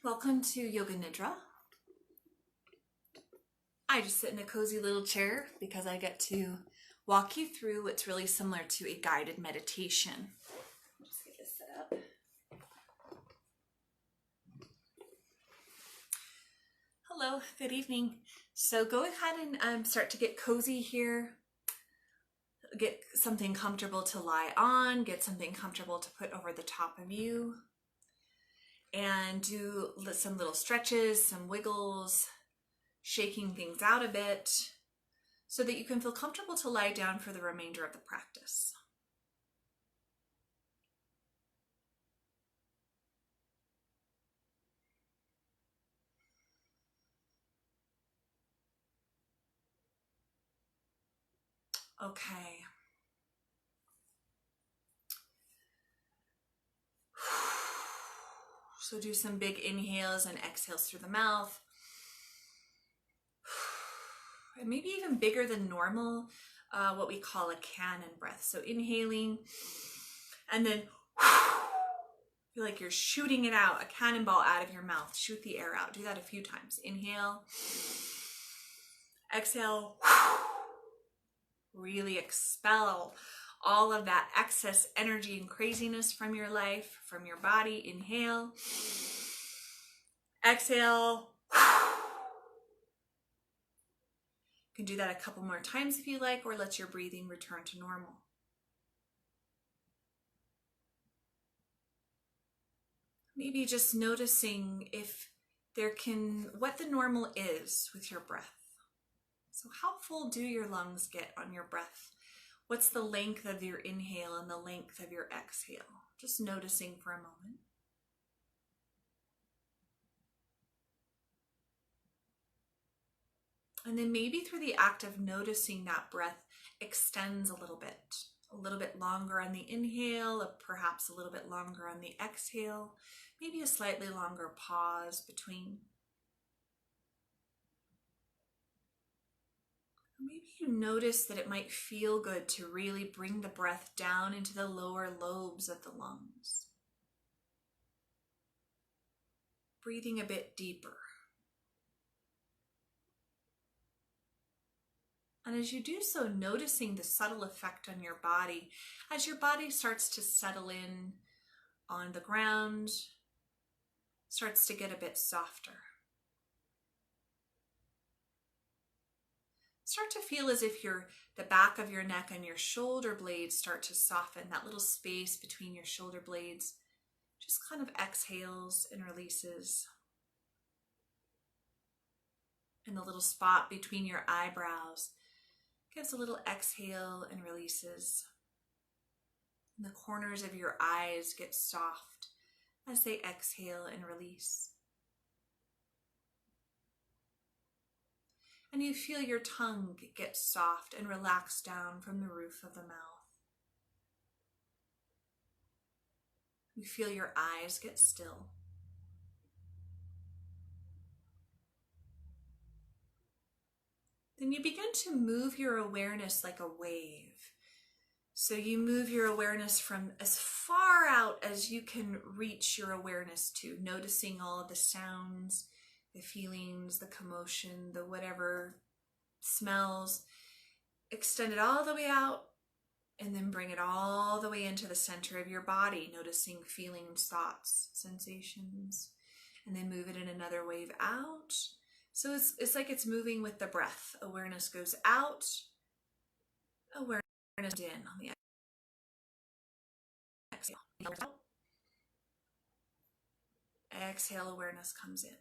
Welcome to Yoga Nidra. I just sit in a cozy little chair because I get to walk you through what's really similar to a guided meditation. Just get this set up. Hello, good evening. So go ahead and start to get cozy here. Get something comfortable to lie on, get something comfortable to put over the top of you. And do some little stretches, some wiggles, shaking things out a bit so that you can feel comfortable to lie down for the remainder of the practice. Okay. So do some big inhales and exhales through the mouth. And maybe even bigger than normal, what we call a cannon breath. So inhaling and then feel like you're shooting it out, a cannonball out of your mouth. Shoot the air out. Do that a few times. Inhale, exhale, really expel all of that excess energy and craziness from your life, from your body. Inhale, exhale. You can do that a couple more times if you like, or let your breathing return to normal. Maybe just noticing what the normal is with your breath. So how full do your lungs get on your breath? What's the length of your inhale and the length of your exhale? Just noticing for a moment. And then maybe through the act of noticing that breath extends a little bit longer on the inhale, or perhaps a little bit longer on the exhale, maybe a slightly longer pause between. Maybe you notice that it might feel good to really bring the breath down into the lower lobes of the lungs. Breathing a bit deeper. And as you do so, noticing the subtle effect on your body, as your body starts to settle in on the ground, starts to get a bit softer. Start to feel as if the back of your neck and your shoulder blades start to soften, that little space between your shoulder blades just kind of exhales and releases. And the little spot between your eyebrows gives a little exhale and releases. And the corners of your eyes get soft as they exhale and release. And you feel your tongue get soft and relax down from the roof of the mouth. You feel your eyes get still. Then you begin to move your awareness like a wave. So you move your awareness from as far out as you can reach your awareness to, noticing all of the sounds, the feelings, the commotion, the whatever smells. Extend it all the way out and then bring it all the way into the center of your body, noticing feelings, thoughts, sensations, and then move it in another wave out. So it's like it's moving with the breath. Awareness goes out, awareness in on the exhale. Exhale, awareness comes in.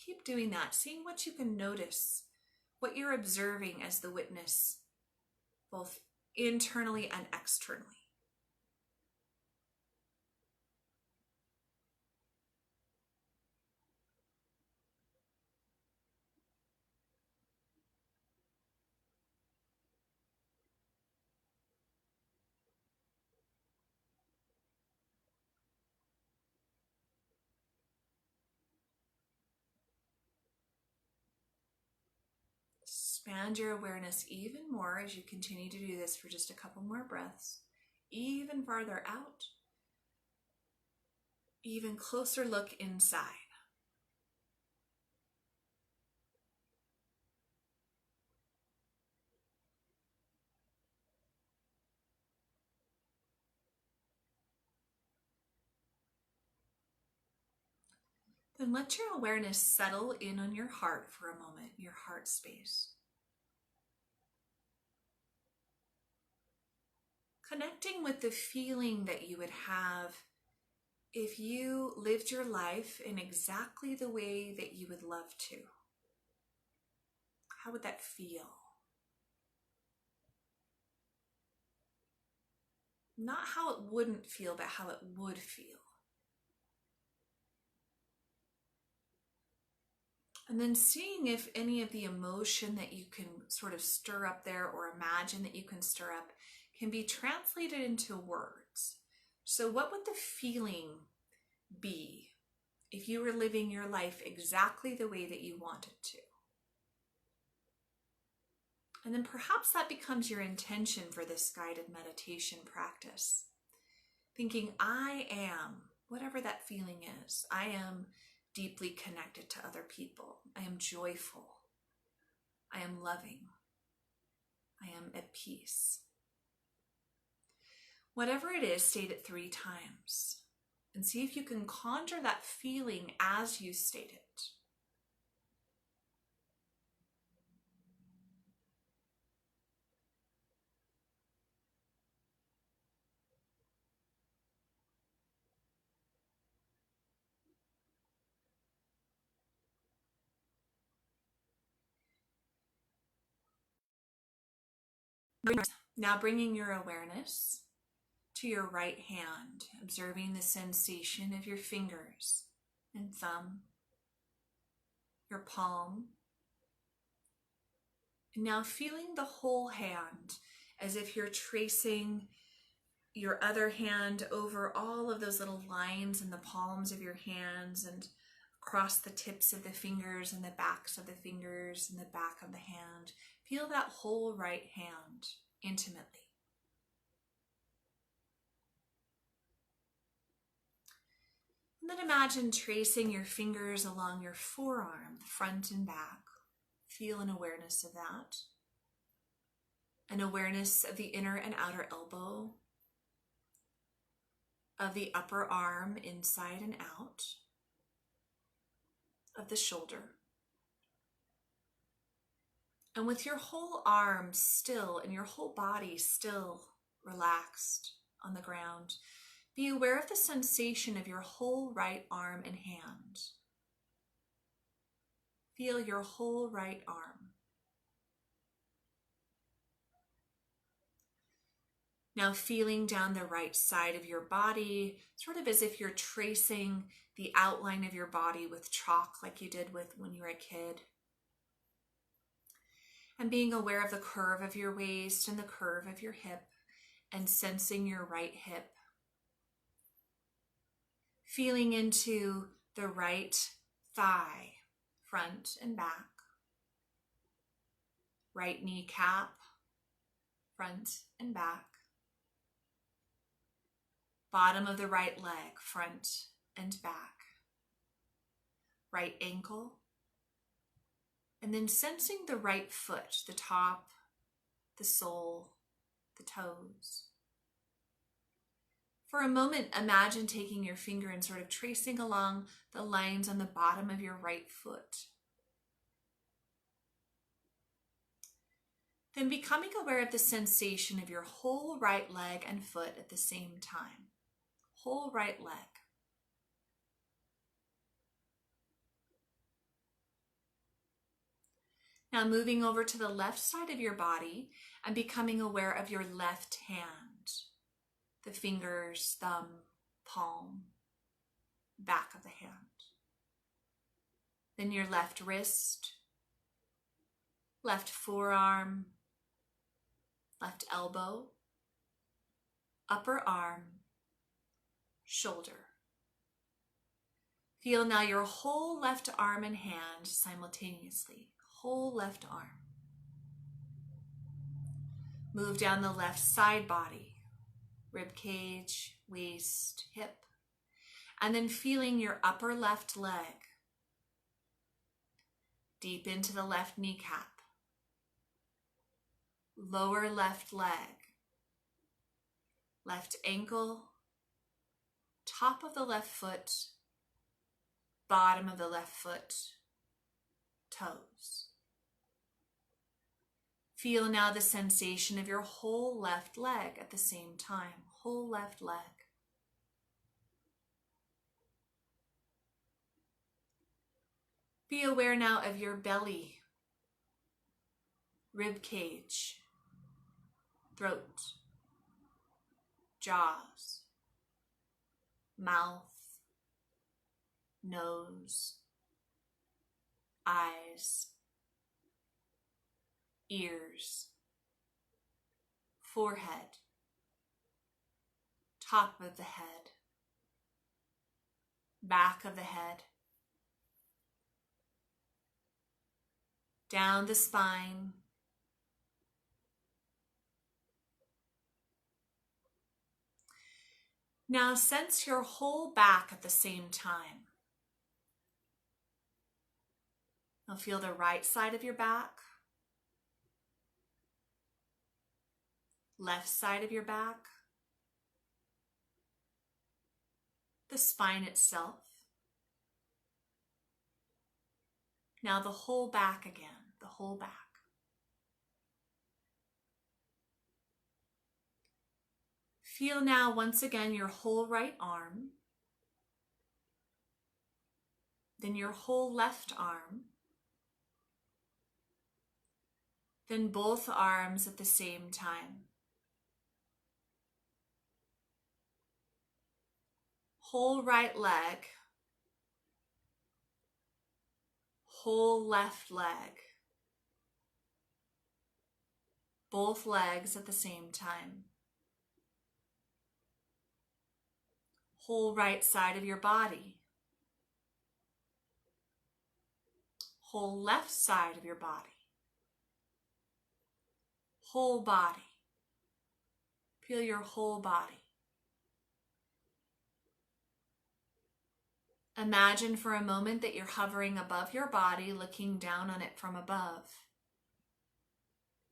Keep doing that, seeing what you can notice, what you're observing as the witness, both internally and externally. Expand your awareness even more as you continue to do this for just a couple more breaths, even farther out. even closer look inside. Then let your awareness settle in on your heart for a moment, your heart space. Connecting with the feeling that you would have if you lived your life in exactly the way that you would love to. How would that feel? Not how it wouldn't feel, but how it would feel. And then seeing if any of the emotion that you can sort of stir up there or imagine that you can stir up can be translated into words. So what would the feeling be if you were living your life exactly the way that you wanted to? And then perhaps that becomes your intention for this guided meditation practice. Thinking, I am, whatever that feeling is, I am deeply connected to other people. I am joyful. I am loving. I am at peace. Whatever it is, state it 3 times and see if you can conjure that feeling as you state it. Now bringing your awareness to your right hand, observing the sensation of your fingers and thumb, your palm. And now feeling the whole hand as if you're tracing your other hand over all of those little lines in the palms of your hands and across the tips of the fingers and the backs of the fingers and the back of the hand. Feel that whole right hand intimately. And then imagine tracing your fingers along your forearm, front and back. Feel an awareness of that. An awareness of the inner and outer elbow, of the upper arm inside and out, of the shoulder. And with your whole arm still and your whole body still relaxed on the ground, be aware of the sensation of your whole right arm and hand. Feel your whole right arm. Now feeling down the right side of your body, sort of as if you're tracing the outline of your body with chalk like you did when you were a kid. And being aware of the curve of your waist and the curve of your hip and sensing your right hip. Feeling into the right thigh, front and back. Right kneecap, front and back. Bottom of the right leg, front and back. Right ankle. And then sensing the right foot, the top, the sole, the toes. For a moment, imagine taking your finger and sort of tracing along the lines on the bottom of your right foot. Then becoming aware of the sensation of your whole right leg and foot at the same time. Whole right leg. Now moving over to the left side of your body and becoming aware of your left hand. The fingers, thumb, palm, back of the hand. Then your left wrist, left forearm, left elbow, upper arm, shoulder. Feel now your whole left arm and hand simultaneously, whole left arm. Move down the left side body, rib cage, waist, hip, And then feeling your upper left leg, deep into the left kneecap, lower left leg, left ankle, top of the left foot, bottom of the left foot, toes. Feel now the sensation of your whole left leg at the same time, whole left leg. Be aware now of your belly, rib cage, throat, jaws, mouth, nose, eyes, ears, forehead, top of the head, back of the head, down the spine, now sense your whole back at the same time. Now feel the right side of your back, left side of your back, the spine itself. Now the whole back again, the whole back. Feel now once again your whole right arm, then your whole left arm, then both arms at the same time. Whole right leg, whole left leg, both legs at the same time. Whole right side of your body, whole left side of your body, whole body. Feel your whole body. Imagine for a moment that you're hovering above your body, looking down on it from above.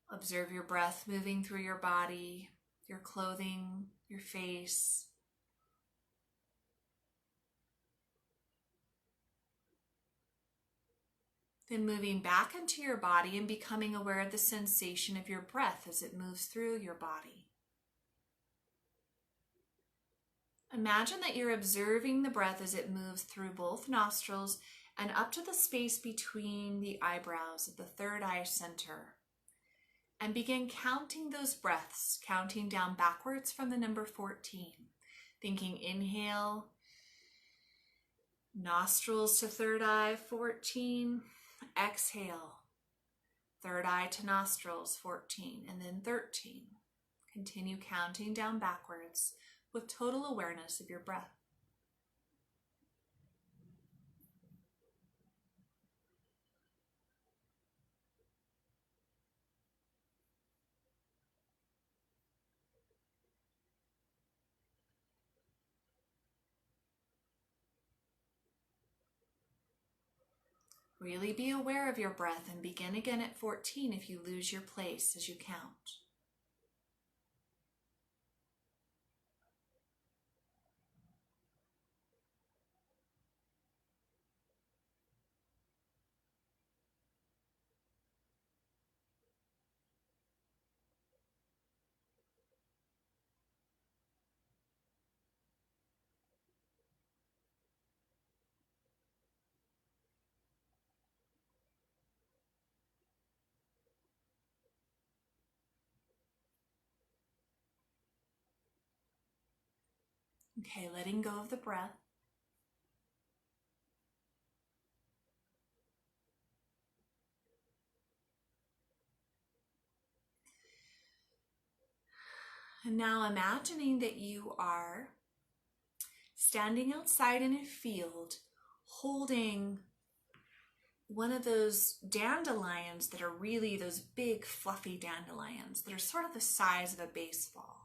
Observe your breath moving through your body, your clothing, your face. Then moving back into your body and becoming aware of the sensation of your breath as it moves through your body. Imagine that you're observing the breath as it moves through both nostrils and up to the space between the eyebrows at the third eye center. And begin counting those breaths, counting down backwards from the number 14. Thinking inhale, nostrils to third eye, 14. Exhale, third eye to nostrils, 14. And then 13. Continue counting down backwards with total awareness of your breath. Really be aware of your breath and begin again at 14 if you lose your place as you count. Okay, letting go of the breath. And now imagining that you are standing outside in a field holding one of those dandelions that are really those big fluffy dandelions that are sort of the size of a baseball.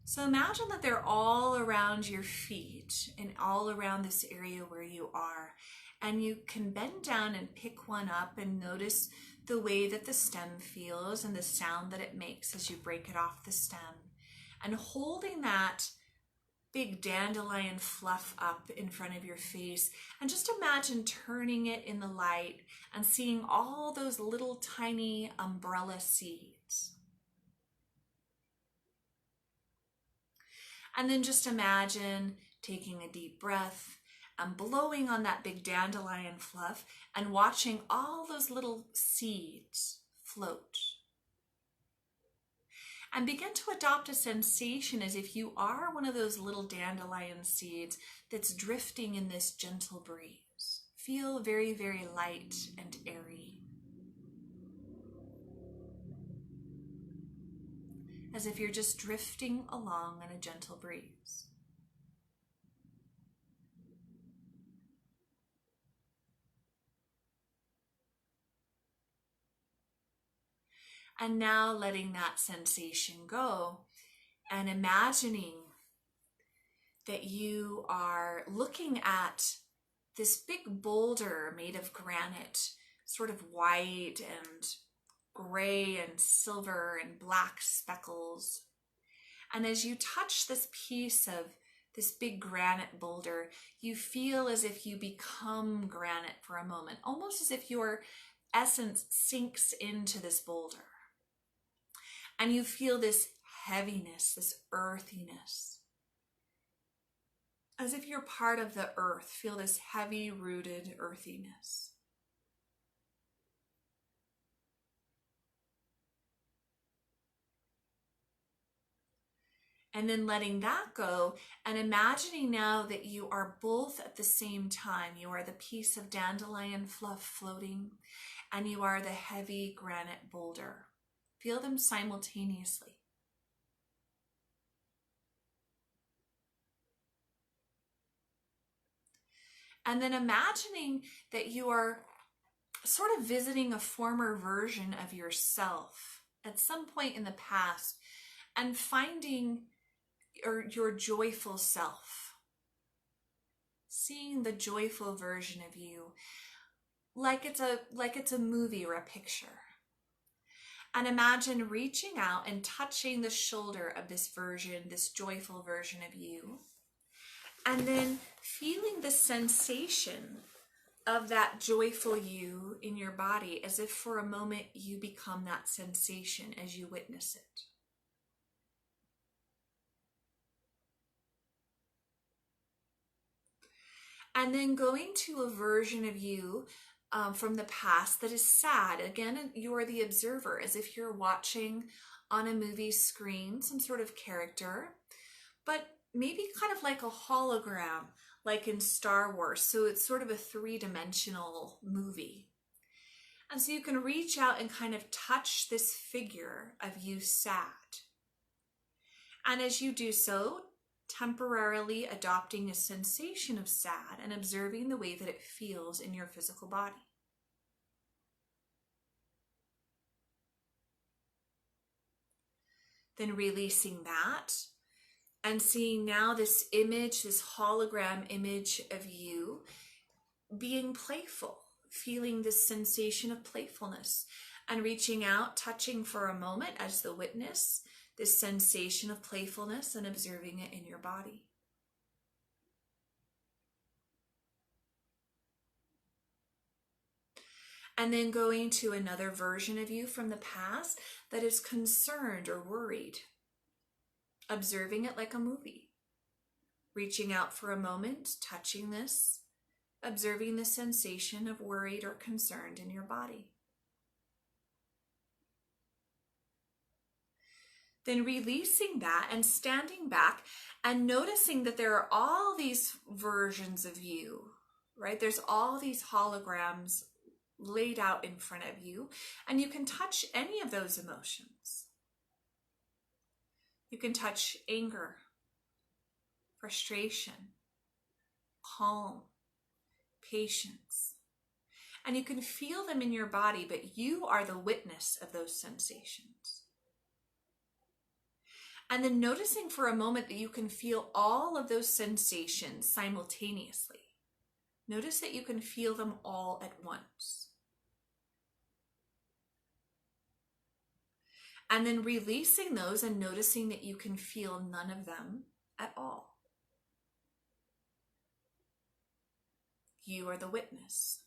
So imagine that they're all around your feet and all around this area where you are. And you can bend down and pick one up and notice the way that the stem feels and the sound that it makes as you break it off the stem. And holding that big dandelion fluff up in front of your face, and just imagine turning it in the light and seeing all those little tiny umbrella seeds. And then just imagine taking a deep breath and blowing on that big dandelion fluff and watching all those little seeds float. And begin to adopt a sensation as if you are one of those little dandelion seeds that's drifting in this gentle breeze. Feel very, very light and airy. As if you're just drifting along in a gentle breeze. And now letting that sensation go and imagining that you are looking at this big boulder made of granite, sort of white and gray and silver and black speckles. And as you touch this piece of this big granite boulder, you feel as if you become granite for a moment, almost as if your essence sinks into this boulder. And you feel this heaviness, this earthiness. As if you're part of the earth, feel this heavy-rooted earthiness. And then letting that go and imagining now that you are both at the same time. You are the piece of dandelion fluff floating and you are the heavy granite boulder. Feel them simultaneously. And then imagining that you are sort of visiting a former version of yourself at some point in the past and finding your joyful self. Seeing the joyful version of you like it's a movie or a picture. And imagine reaching out and touching the shoulder of this version, this joyful version of you. And then feeling the sensation of that joyful you in your body as if for a moment you become that sensation as you witness it. And then going to a version of you from the past that is sad. Again, you are the observer, as if you're watching on a movie screen some sort of character, but maybe kind of like a hologram, like in Star Wars. So it's sort of a three-dimensional movie. And so you can reach out and kind of touch this figure of you sad. And as you do so, temporarily adopting a sensation of sad and observing the way that it feels in your physical body. Then releasing that and seeing now this image, this hologram image of you being playful, feeling this sensation of playfulness and reaching out, touching for a moment as the witness, this sensation of playfulness and observing it in your body. And then going to another version of you from the past that is concerned or worried. Observing it like a movie. Reaching out for a moment, touching this, observing the sensation of worried or concerned in your body. Then releasing that and standing back and noticing that there are all these versions of you, right? There's all these holograms laid out in front of you, and you can touch any of those emotions. You can touch anger, frustration, calm, patience, and you can feel them in your body, but you are the witness of those sensations. And then noticing for a moment that you can feel all of those sensations simultaneously. Notice that you can feel them all at once. And then releasing those and noticing that you can feel none of them at all. You are the witness.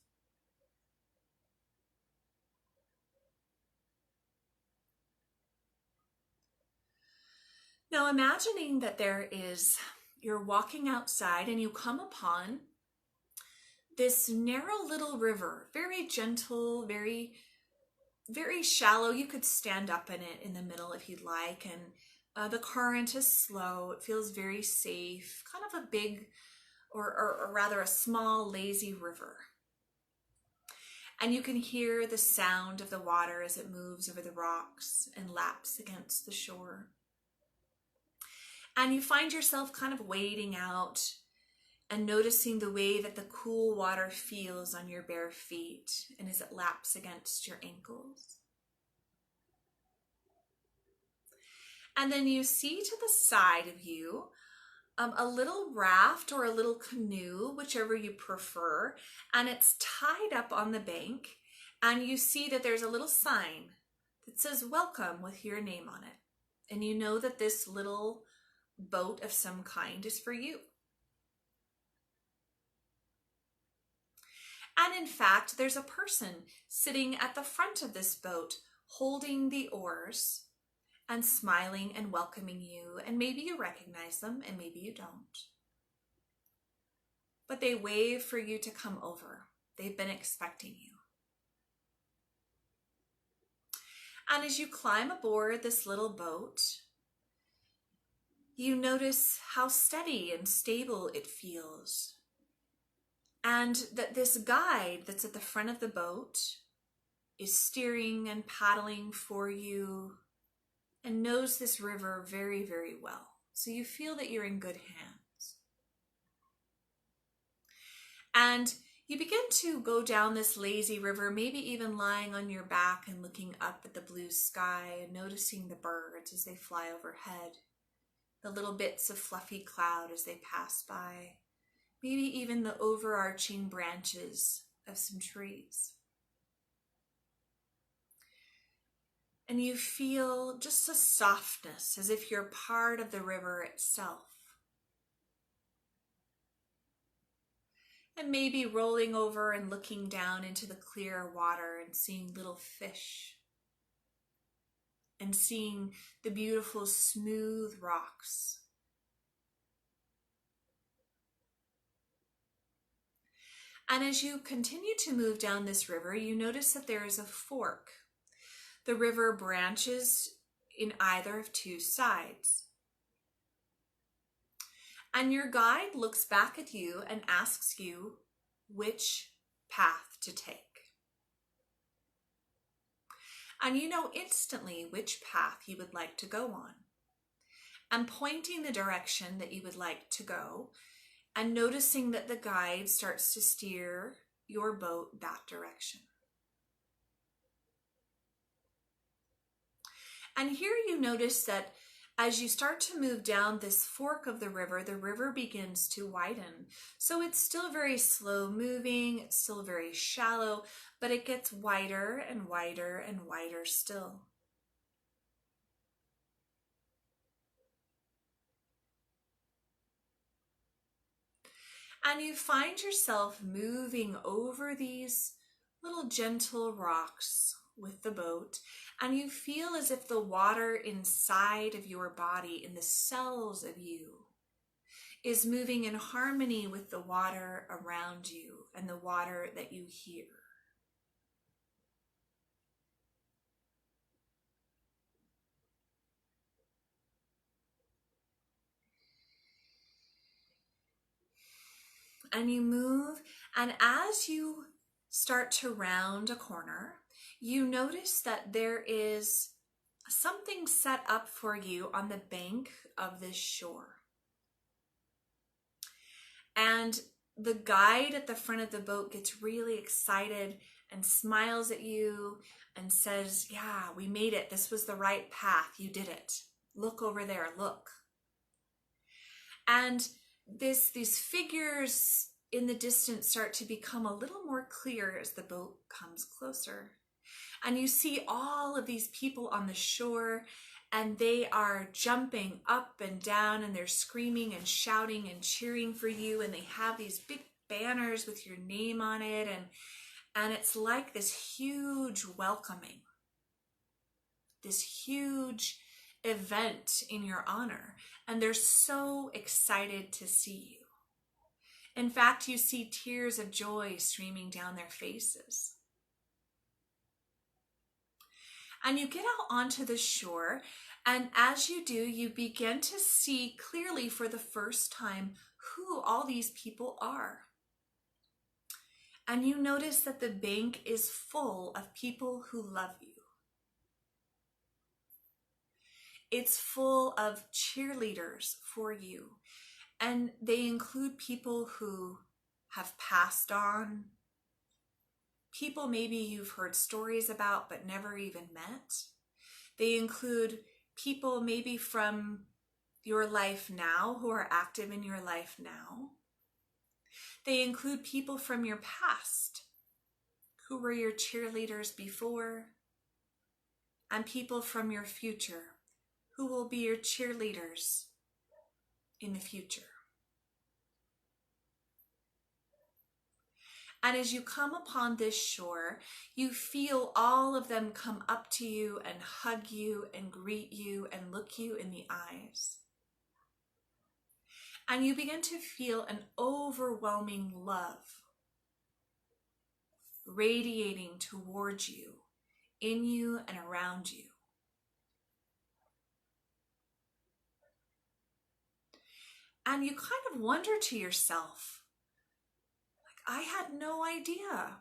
Now imagining that you're walking outside and you come upon this narrow little river, very gentle, very, very shallow. You could stand up in it in the middle if you'd like. And the current is slow. It feels very safe, kind of a big, or rather a small, lazy river. And you can hear the sound of the water as it moves over the rocks and laps against the shore. And you find yourself kind of wading out and noticing the way that the cool water feels on your bare feet and as it laps against your ankles. And then you see to the side of you a little raft or a little canoe, whichever you prefer, and it's tied up on the bank, and you see that there's a little sign that says welcome with your name on it. And you know that this little boat of some kind is for you. And in fact, there's a person sitting at the front of this boat holding the oars and smiling and welcoming you. And maybe you recognize them and maybe you don't. But they wave for you to come over. They've been expecting you. And as you climb aboard this little boat, you notice how steady and stable it feels. And that this guide that's at the front of the boat is steering and paddling for you and knows this river very, very well. So you feel that you're in good hands. And you begin to go down this lazy river, maybe even lying on your back and looking up at the blue sky and noticing the birds as they fly overhead, the little bits of fluffy cloud as they pass by. Maybe even the overarching branches of some trees. And you feel just a softness as if you're part of the river itself. And maybe rolling over and looking down into the clear water and seeing little fish. And seeing the beautiful smooth rocks. And as you continue to move down this river, you notice that there is a fork. The river branches in either of two sides. And your guide looks back at you and asks you which path to take. And you know instantly which path you would like to go on. And pointing the direction that you would like to go, and noticing that the guide starts to steer your boat that direction. And here you notice that as you start to move down this fork of the river begins to widen. So it's still very slow moving, it's still very shallow, but it gets wider and wider and wider still. And you find yourself moving over these little gentle rocks with the boat, and you feel as if the water inside of your body, in the cells of you, is moving in harmony with the water around you and the water that you hear. And you move, and as you start to round a corner, you notice that there is something set up for you on the bank of this shore. And the guide at the front of the boat gets really excited and smiles at you and says, "Yeah, we made it. This was the right path. You did it." Look over there, look. And these figures in the distance start to become a little more clear as the boat comes closer. And you see all of these people on the shore, and they are jumping up and down, and they're screaming and shouting and cheering for you, and they have these big banners with your name on it, and it's like this huge welcoming, this huge event in your honor, and they're so excited to see you. In fact, you see tears of joy streaming down their faces. And you get out onto the shore, and as you do, you begin to see clearly for the first time who all these people are. And you notice that the bank is full of people who love you. It's full of cheerleaders for you. And they include people who have passed on, people maybe you've heard stories about but never even met. They include people maybe from your life now who are active in your life now. They include people from your past who were your cheerleaders before, and people from your future who will be your cheerleaders in the future. And as you come upon this shore, you feel all of them come up to you and hug you and greet you and look you in the eyes. And you begin to feel an overwhelming love radiating towards you, in you and around you. And you kind of wonder to yourself, I had no idea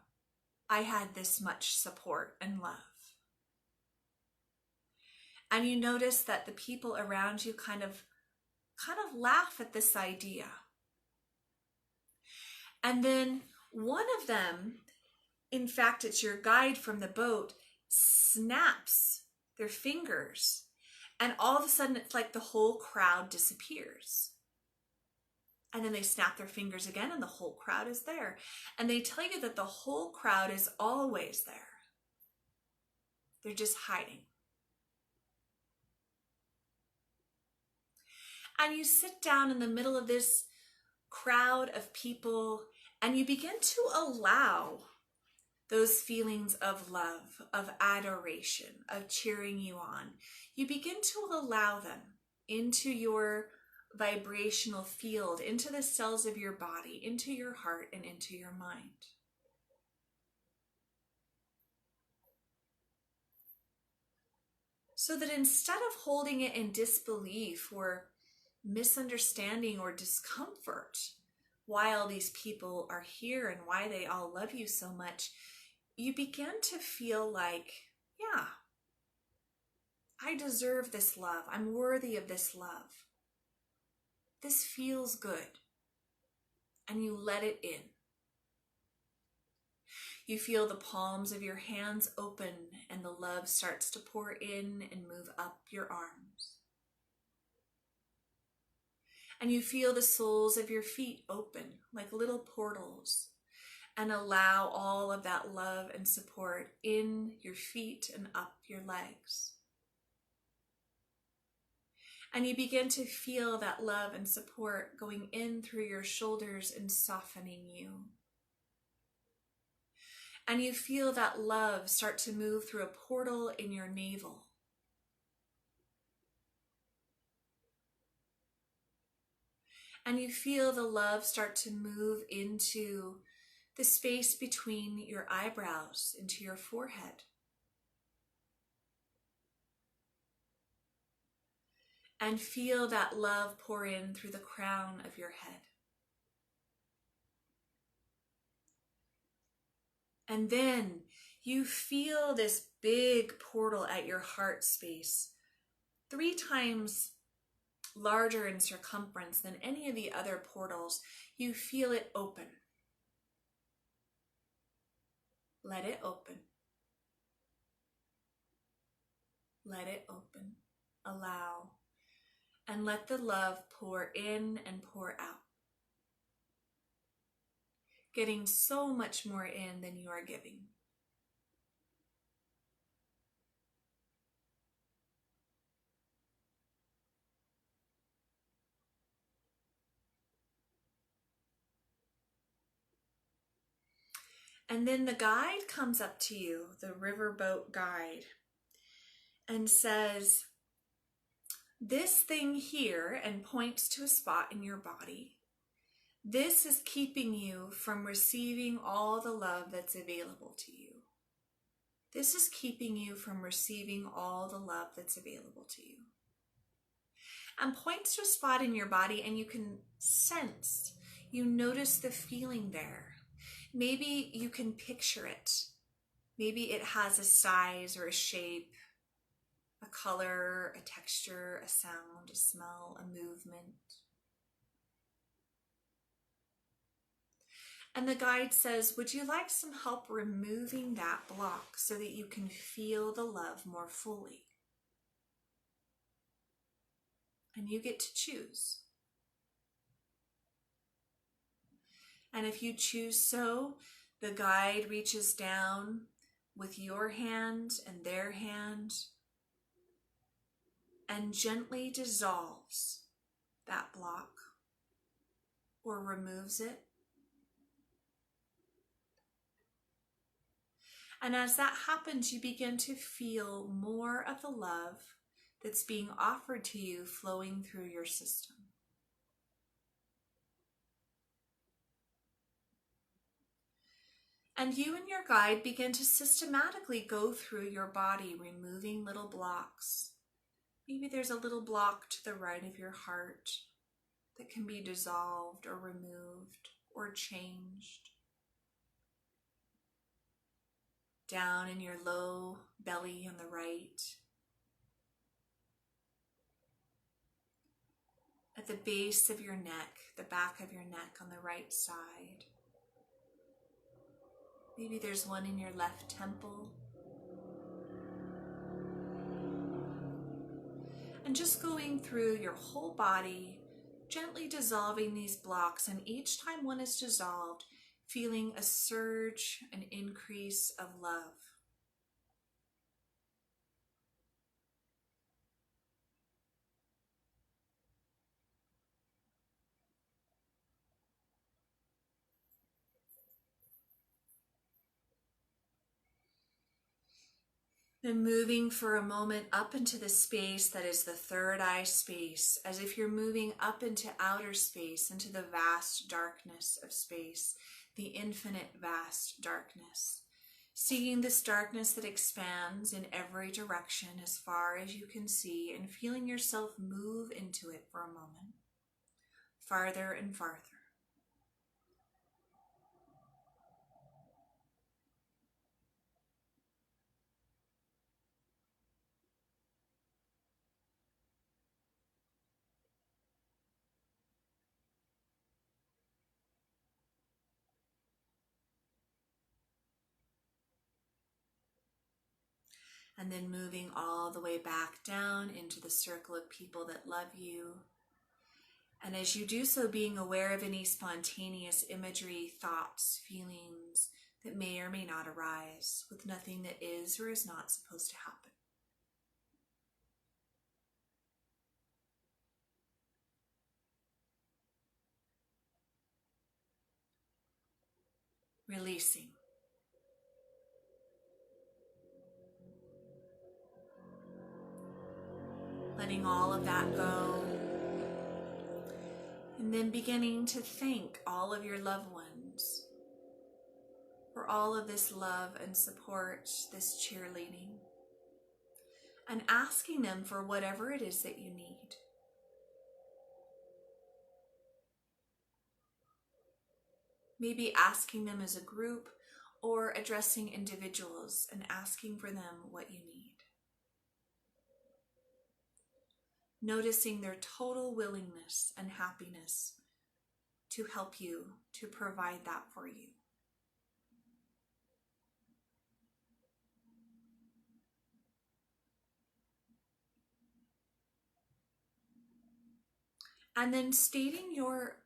I had this much support and love. And you notice that the people around you kind of laugh at this idea. And then one of them, in fact, it's your guide from the boat, snaps their fingers. And all of a sudden, it's like the whole crowd disappears. And then they snap their fingers again and the whole crowd is there. And they tell you that the whole crowd is always there. They're just hiding. And you sit down in the middle of this crowd of people and you begin to allow those feelings of love, of adoration, of cheering you on. You begin to allow them into your vibrational field, into the cells of your body, into your heart, and into your mind. So that instead of holding it in disbelief or misunderstanding or discomfort why all these people are here and why they all love you so much, you begin to feel like, yeah, I deserve this love. I'm worthy of this love. This feels good. And you let it in. You feel the palms of your hands open and the love starts to pour in and move up your arms. And you feel the soles of your feet open like little portals and allow all of that love and support in your feet and up your legs. And you begin to feel that love and support going in through your shoulders and softening you. And you feel that love start to move through a portal in your navel. And you feel the love start to move into the space between your eyebrows, into your forehead. And feel that love pour in through the crown of your head. And then you feel this big portal at your heart space, 3 times larger in circumference than any of the other portals. You feel it open. Let it open. Let it open. Allow and let the love pour in and pour out, getting so much more in than you are giving. And then the guide comes up to you, the riverboat guide, and says, this thing here, and points to a spot in your body, this is keeping you from receiving all the love that's available to you. This is keeping you from receiving all the love that's available to you. And points to a spot in your body, and you can sense, you notice the feeling there. Maybe you can picture it. Maybe it has a size or a shape, a color, a texture, a sound, a smell, a movement. And the guide says, would you like some help removing that block so that you can feel the love more fully? And you get to choose. And if you choose so, the guide reaches down with your hand and their hand and gently dissolves that block or removes it. And as that happens, you begin to feel more of the love that's being offered to you flowing through your system. And you and your guide begin to systematically go through your body, removing little blocks. Maybe there's a little block to the right of your heart that can be dissolved or removed or changed. Down in your low belly on the right. At the base of your neck, the back of your neck on the right side. Maybe there's one in your left temple. And just going through your whole body, gently dissolving these blocks, and each time one is dissolved, feeling a surge, an increase of love. Then moving for a moment up into the space that is the third eye space, as if you're moving up into outer space, into the vast darkness of space, the infinite vast darkness. Seeing this darkness that expands in every direction as far as you can see, and feeling yourself move into it for a moment, farther and farther. And then moving all the way back down into the circle of people that love you. And as you do so, being aware of any spontaneous imagery, thoughts, feelings that may or may not arise, with nothing that is or is not supposed to happen. Releasing. Letting all of that go. And then beginning to thank all of your loved ones for all of this love and support, this cheerleading. And asking them for whatever it is that you need. Maybe asking them as a group or addressing individuals and asking for them what you need. Noticing their total willingness and happiness to help you, to provide that for you. And then stating your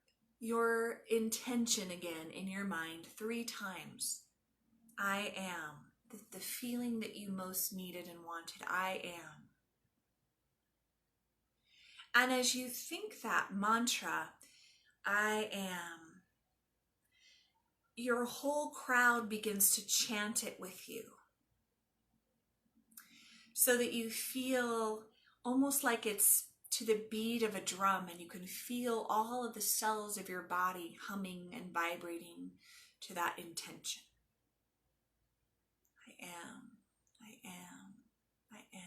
intention again in your mind 3 times. I am. The feeling that you most needed and wanted. I am. And as you think that mantra, I am, your whole crowd begins to chant it with you. So that you feel almost like it's to the beat of a drum, and you can feel all of the cells of your body humming and vibrating to that intention. I am, I am, I am.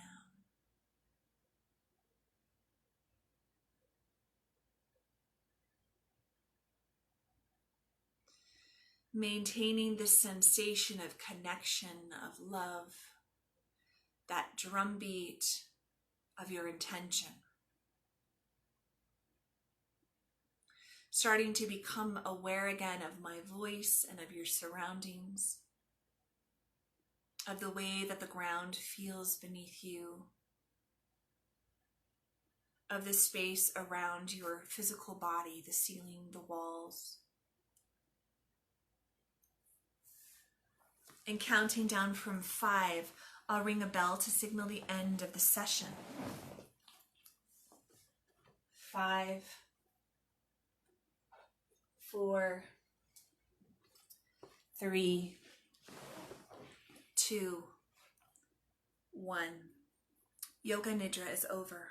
Maintaining this sensation of connection, of love, that drumbeat of your intention. Starting to become aware again of my voice and of your surroundings, of the way that the ground feels beneath you, of the space around your physical body, the ceiling, the walls. And counting down from 5, I'll ring a bell to signal the end of the session. 5, 4, 3, 2, 1. Yoga Nidra is over.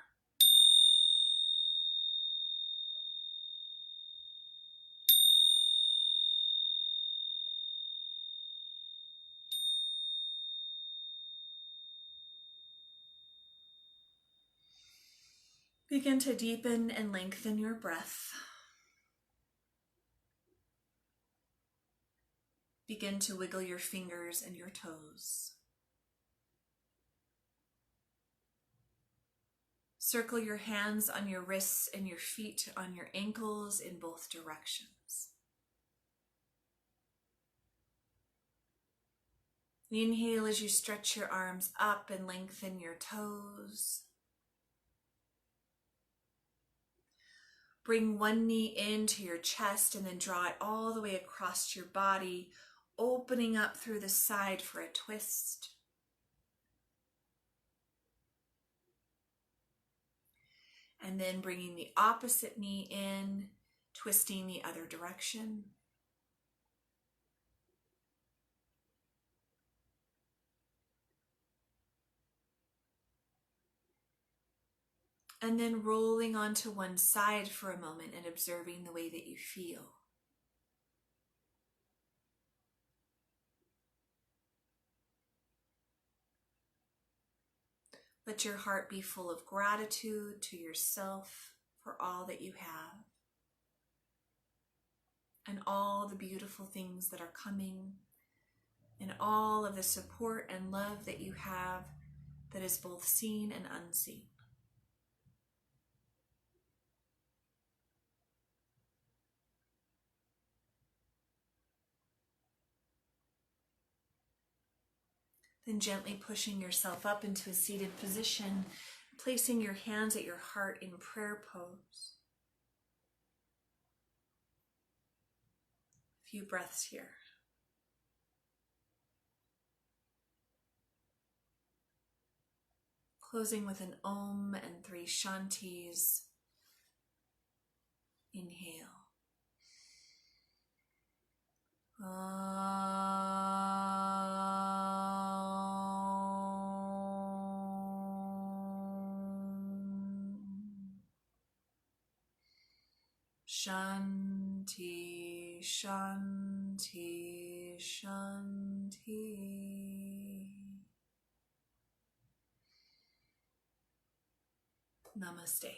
Begin to deepen and lengthen your breath. Begin to wiggle your fingers and your toes. Circle your hands on your wrists and your feet on your ankles in both directions. Inhale as you stretch your arms up and lengthen your toes. Bring one knee into your chest and then draw it all the way across your body, opening up through the side for a twist. And then bringing the opposite knee in, twisting the other direction. And then rolling onto one side for a moment and observing the way that you feel. Let your heart be full of gratitude to yourself for all that you have and all the beautiful things that are coming and all of the support and love that you have that is both seen and unseen. Then gently pushing yourself up into a seated position, placing your hands at your heart in prayer pose. A few breaths here. Closing with an Om and 3 Shantis. Inhale. Shanti, Shanti, Shanti. Namaste.